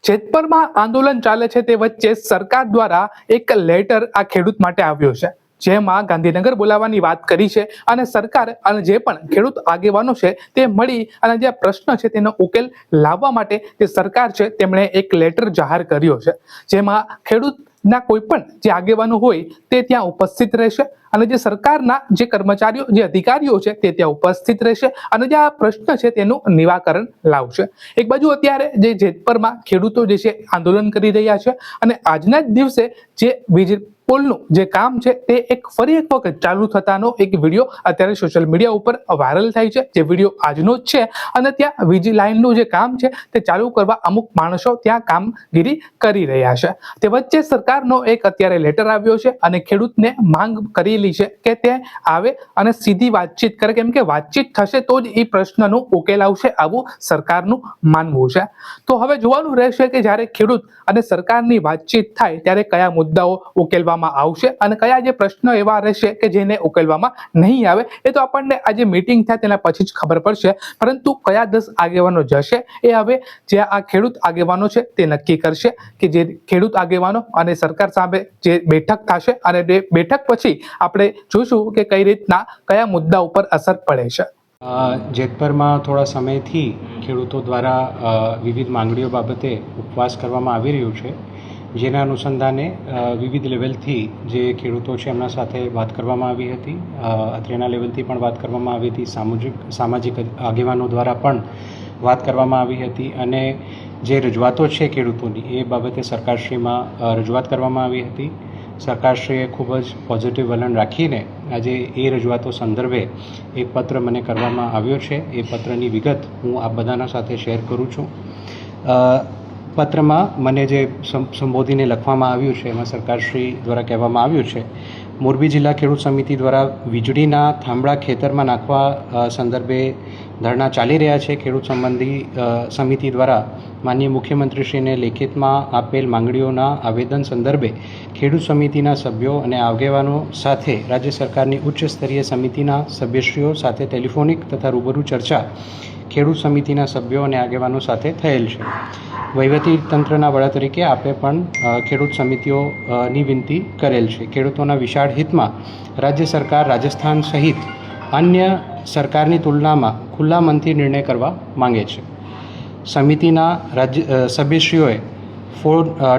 જેતપરમાં આંદોલન ચાલે છે તે વચ્ચે સરકાર દ્વારા એક લેટર આ ખેડૂત માટે આવ્યો છે, જેમાં ગાંધીનગર બોલાવવાની વાત કરી છે અને સરકાર અને જે પણ ખેડૂત આગેવાનો છે તે મળી અને જે પ્રશ્ન છે તેનો ઉકેલ લાવવા માટે જે સરકાર છે તેમણે એક લેટર જાહેર કર્યો છે, જેમાં ખેડૂતના કોઈ પણ જે આગેવાનો હોય તે ત્યાં ઉપસ્થિત રહેશે અને જે સરકારના જે કર્મચારીઓ જે અધિકારીઓ છે તે ત્યાં ઉપસ્થિત રહેશે અને જે આ પ્રશ્ન છે તેનું નિરાકરણ લાવશે। એક બાજુ અત્યારે જે જેતપરમાં ખેડૂતો જે છે આંદોલન કરી રહ્યા છે અને આજના જ દિવસે જે વીજ પોલનું જે કામ છે તે એક ફરી એક વખત ચાલુ થતાનો એક વિડીયો અત્યારે સોશિયલ મીડિયા ઉપર વાયરલ થાય છે, જે વિડીયો આજનો જ છે અને ત્યાં વીજ લાઇનનું જે કામ છે તે ચાલુ કરવા અમુક માણસો ત્યાં કામગીરી કરી રહ્યા છે। તે વચ્ચે સરકારનો એક અત્યારે લેટર આવ્યો છે અને ખેડૂતને માંગ કરેલી છે કે તે આવે અને સીધી વાતચીત કરે, કેમ કે વાતચીત થશે તો જ એ પ્રશ્નનો ઉકેલ આવશે, આવું સરકારનું માનવું છે। તો હવે જોવાનું રહેશે કે જ્યારે ખેડૂત અને સરકારની વાતચીત થાય ત્યારે કયા મુદ્દાઓ ઉકેલવા આવશે અને કયા જે પ્રશ્નો એવા રહેશે કે જેને ઉકેલવામાં નહીં આવે, એ તો આપણને આજે મીટિંગ થાય તેના પછી જ ખબર પડશે, પરંતુ કયા 10 આગેવાનો જશે એ હવે જે આ ખેડૂત આગેવાનો છે તે નક્કી કરશે કે જે ખેડૂત આગેવાનો અને સરકાર સામે જે બેઠક થશે અને તે બેઠક પછી આપણે જોઈશું કે કઈ રીતના કયા મુદ્દા ઉપર અસર પડે છે। જેતપરમાં થોડા સમયથી ખેડૂતો દ્વારા વિવિધ માંગણીઓ બાબતે ઉપવાસ કરવામાં આવી રહ્યું છે, જેના અનુસંધાને વિવિધ લેવલથી જે ખેડૂતો છે એમના સાથે વાત કરવામાં આવી હતી, અત્રેના લેવલથી પણ વાત કરવામાં આવી હતી, સામાજિક આગેવાનો દ્વારા પણ વાત કરવામાં આવી હતી અને જે રજૂઆતો છે ખેડૂતોની એ બાબતે સરકારશ્રીમાં રજૂઆત કરવામાં આવી હતી। સરકારશ્રીએ ખૂબ જ પોઝિટિવ વલણ રાખીને આજે એ રજૂઆતો સંદર્ભે એક પત્ર મને કરવામાં આવ્યો છે। એ પત્રની વિગત હું આપ બધાના સાથે શેર કરું છું। પત્રમાં મને જે સંબોધીને લખવામાં આવ્યું છે એમાં સરકારશ્રી દ્વારા કહેવામાં આવ્યું છે, મોરબી જિલ્લા ખેડૂત સમિતિ દ્વારા વીજળીના થાંભળા ખેતરમાં નાખવા સંદર્ભે ધરણા ચાલી રહ્યા છે। ખેડૂત સંબંધી સમિતિ દ્વારા માનનીય મુખ્યમંત્રીશ્રીને લેખિતમાં આપેલ માંગણીઓના આવેદન સંદર્ભે ખેડૂત સમિતિના સભ્યો અને આગેવાનો સાથે રાજ્ય સરકારની ઉચ્ચ સ્તરીય સમિતિના સભ્યશ્રીઓ સાથે ટેલિફોનિક તથા રૂબરૂ ચર્ચા ખેડૂત સમિતિના સભ્યો અને આગેવાનો સાથે થયેલ છે। વહીવટી તંત્રના વડા તરીકે આપે પણ ખેડૂત સમિતિઓની વિનંતી કરેલ છે। ખેડૂતોના વિશાળ હિતમાં રાજ્ય સરકાર રાજસ્થાન સહિત અન્ય સરકારની તુલનામાં ખુલ્લા મનથી નિર્ણય કરવા માંગે છે। સમિતિના સભ્યશ્રીઓએ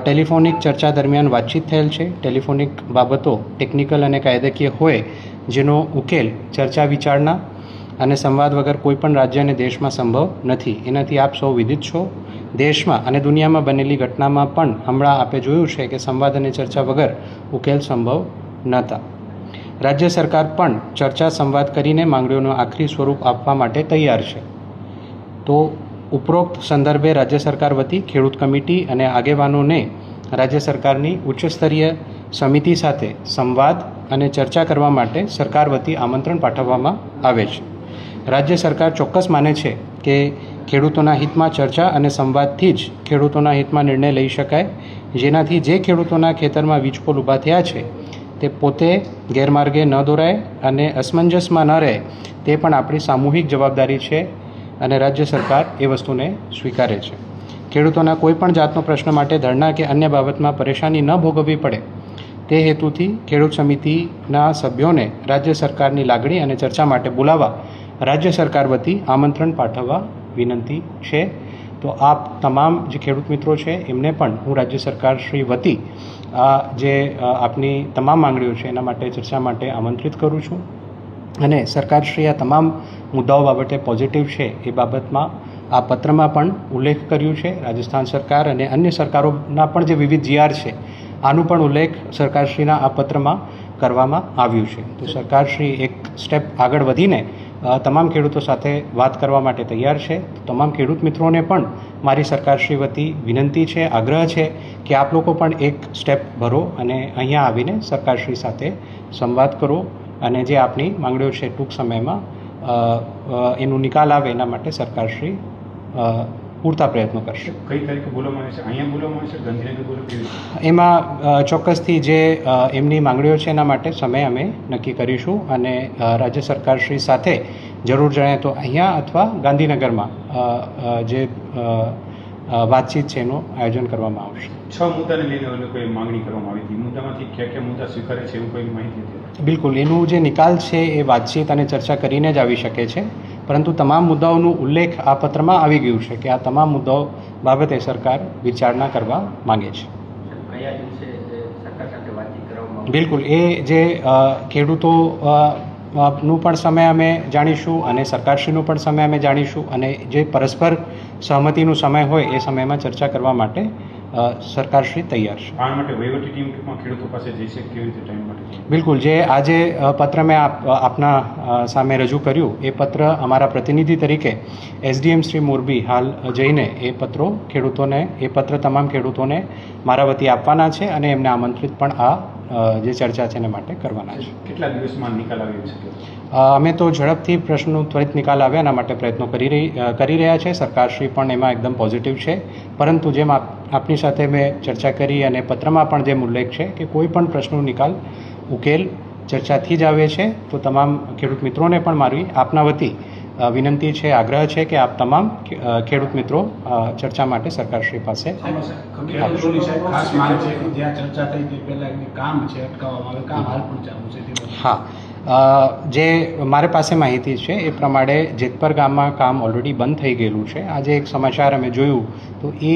ટેલિફોનિક ચર્ચા દરમિયાન વાતચીત થયેલ છે। ટેલિફોનિક બાબતો ટેકનિકલ અને કાયદાકીય હોય જેનો ઉકેલ ચર્ચા વિચારણા અને સંવાદ વગર કોઈપણ રાજ્ય અને દેશમાં સંભવ નથી, એનાથી આપ સૌ વિદિત છો। દેશમાં અને દુનિયામાં બનેલી ઘટનામાં પણ હમણાં આપે જોયું છે કે સંવાદ અને ચર્ચા વગર ઉકેલ સંભવ નહોતા। રાજ્ય સરકાર પણ ચર્ચા સંવાદ કરીને માંગણીઓનું આખરી સ્વરૂપ આપવા માટે તૈયાર છે। તો ઉપરોક્ત સંદર્ભે રાજ્ય સરકાર વતી ખેડૂત કમિટી અને આગેવાનોને રાજ્ય સરકારની ઉચ્ચ સ્તરીય સમિતિ સાથે સંવાદ અને ચર્ચા કરવા માટે સરકાર વતી આમંત્રણ પાઠવવામાં આવે છે। રાજ્ય સરકાર ચોક્કસ માને છે કે ખેડૂતોના હિતમાં ચર્ચા અને સંવાદથી જ ખેડૂતોના હિતમાં નિર્ણય લઈ શકાય, જેનાથી જે ખેડૂતોના ખેતરમાં વીજપોલ ઊભા થયા છે તે પોતે ગેરમાર્ગે ન દોરાય અને અસમંજસમાં ન રહે, તે પણ આપણી સામૂહિક જવાબદારી છે અને રાજ્ય સરકાર એ વસ્તુને સ્વીકારે છે। ખેડૂતોના કોઈપણ જાતનો પ્રશ્ન માટે ધરણા કે અન્ય બાબતમાં પરેશાની ન ભોગવવી પડે તે હેતુથી ખેડૂત સમિતિના સભ્યોને રાજ્ય સરકારની લાગણી અને ચર્ચા માટે બોલાવવા રાજ્ય સરકાર વતી આમંત્રણ પાઠવવા વિનંતી છે। તો આપ તમામ જે ખેડૂત મિત્રો છે એમને પણ હું રાજ્ય સરકાર શ્રી વતી આ જે આપની તમામ માંગણીઓ છે એના માટે ચર્ચા માટે આમંત્રિત કરું છું અને સરકારશ્રી આ તમામ મુદ્દાઓ બાબતે પોઝિટિવ છે એ બાબતમાં આ પત્રમાં પણ ઉલ્લેખ કર્યું છે। રાજસ્થાન સરકાર અને અન્ય સરકારોના પણ જે વિવિધ જીઆર છે આનું પણ ઉલ્લેખ સરકારશ્રીના આ પત્રમાં કરવામાં આવ્યું છે। તો સરકારશ્રી એક સ્ટેપ આગળ વધીને તમામ ખેડૂતો સાથે વાત કરવા માટે તૈયાર છે। તમામ ખેડૂત મિત્રોને પણ મારી સરકારશ્રી વતી વિનંતી છે, આગ્રહ છે કે આપ લોકો પણ એક સ્ટેપ ભરો અને અહીંયા આવીને સરકારશ્રી સાથે સંવાદ કરો અને જે આપની માંગણીઓ છે ટૂંક સમયમાં એનું નિકાલ આવે એના માટે સરકારશ્રી પૂરતા પ્રયત્નો કરશે। કઈ તારીખે બોલવામાં આવે છે? અહીંયા બોલવામાં આવે છે, ગાંધીનગર બોલવામાં? એમાં ચોક્કસથી જે એમની માંગણીઓ છે એના માટે સમય અમે નક્કી કરીશું અને રાજ્ય સરકારશ્રી સાથે જરૂર જણાય તો અહીંયા અથવા ગાંધીનગરમાં જે વાતચીત છે એનું આયોજન કરવામાં આવશે. 6 મુદ્દાને લઈને એ લોકોએ માંગણી કરવામાં આવી હતી. મુદ્દામાંથી કયા મુદ્દા સ્વીકારે છે એવું કોઈ માહિતી હતી? બિલકુલ, એનું જે નિકાલ છે એ વાતચીત અને ચર્ચા કરીને જ આવી શકે છે, પરંતુ તમામ મુદ્દાઓનું ઉલ્લેખ આ પત્રમાં આવી ગયું છે કે આ તમામ મુદ્દાઓ બાબતે સરકાર વિચારણા કરવા માંગે છે. કયા દિવસે સરકાર સાથે વાતચીત કરવામાં બિલકુલ, એ જે ખેડૂતો નું પણ સમય અમે જાણીશું અને સરકારશ્રીનો પણ સમય અમે જાણીશું અને જે પરસ્પર સહમતિનો સમય હોય એ સમયમાં ચર્ચા કરવા માટે સરકારશ્રી તૈયાર છે. આ માટે વહીવટી ટીમ ટૂંકમાં ખેડૂતો પાસે જઈ છે કેવી રીતે ટાઈમ માટે? બિલકુલ, જે આજે પત્ર મેં આપના સામે રજૂ કર્યું એ પત્ર અમારા પ્રતિનિધિ તરીકે એસડીએમ શ્રી મોરબી હાલ જઈને એ પત્ર તમામ ખેડૂતોને મારા વતી આપવાના છે અને એમને આમંત્રિત પણ આ જે ચર્ચા છે એને માટે કરવાના છે. કેટલા દિવસમાં નિકાલ આવી શકે? અમે તો ઝડપથી પ્રશ્નનો ત્વરિત નિકાલ આવે એના માટે પ્રયત્નો કરી રહ્યા છે. સરકારશ્રી પણ એમાં એકદમ પોઝિટિવ છે, પરંતુ જેમ આપની સાથે મેં ચર્ચા કરી અને પત્રમાં પણ જેમ ઉલ્લેખ છે કે કોઈ પણ પ્રશ્નનો નિકાલ ઉકેલ ચર્ચાથી જ આવે છે, તો તમામ ખેડૂત મિત્રોને પણ મારી આપના વતી વિનંતી છે, આગ્રહ છે કે આપ તમામ ખેડૂત મિત્રો ચર્ચા માટે સરકારશ્રી પાસે ખેડૂતોની સાહેબ ખાસ માંગ છે કે જ્યાં ચર્ચા થઈ તે પહેલા એમનું કામ છે અટકાવવામાં આવે, કામ હાલ પણ ચાલુ છે તે બાબતે. હા, જે મારી પાસે માહિતી છે એ પ્રમાણે જેતપર ગામમાં કામ ઓલરેડી બંધ થઈ ગયેલું છે. આજે એક સમાચાર અમે જોયું તો એ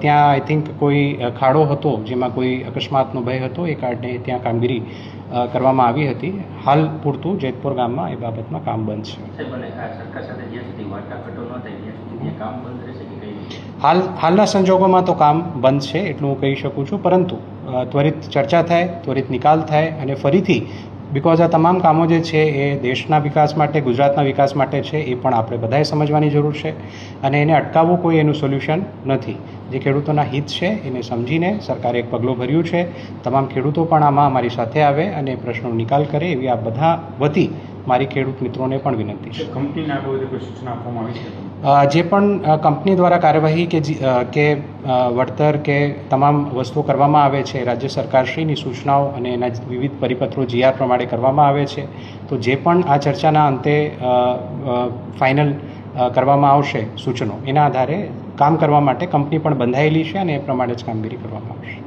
ત્યાં આઈ થિંક કોઈ ખાડો હતો જેમાં કોઈ અકસ્માતનો ભય હતો, એ કારણે ત્યાં કામગીરી કરવામાં આવી હતી. હાલ પૂરતું જેતપુર ગામમાં એ બાબતમાં કામ બંધ છે. સાહેબ, અને આ સરકાર સાથે જ્યાં સુધી વાટાઘાટો ન થાય ત્યાં સુધી કામ બંધ રહેશે કે કઈ રીતે? હાલના સંજોગોમાં તો કામ બંધ છે એટલું હું કહી શકું છું, પરંતુ ત્વરિત ચર્ચા થાય, ત્વરિત નિકાલ થાય અને ફરીથી બિકોઝ આ તમામ કામો જે છે એ દેશના વિકાસ માટે, ગુજરાતના વિકાસ માટે છે, એ પણ આપણે બધાએ સમજવાની જરૂર છે અને એને અટકાવવું કોઈ એનું સોલ્યુશન નથી. જે ખેડૂતોના હિત છે એને સમજીને સરકારે એક પગલું ભર્યું છે. તમામ ખેડૂતો પણ આમાં અમારી સાથે આવે અને પ્રશ્નનો નિકાલ કરે એવી આ બધા વતી મારી ખેડૂત મિત્રોને પણ વિનંતી છે. કંપનીને આ બાબતે કોઈ સૂચના આપવામાં આવી છે? જે પણ કંપની દ્વારા કાર્યવાહી કે વળતર કે તમામ વસ્તુઓ કરવામાં આવે છે, રાજ્ય સરકારશ્રીની સૂચનાઓ અને એના વિવિધ પરિપત્રો જીઆર પ્રમાણે કરવામાં આવે છે. તો જે પણ આ ચર્ચાના અંતે ફાઇનલ કરવામાં આવશે સૂચનો, એના આધારે કામ કરવા માટે કંપની પણ બંધાયેલી છે અને એ પ્રમાણે જ કામગીરી કરવામાં આવશે.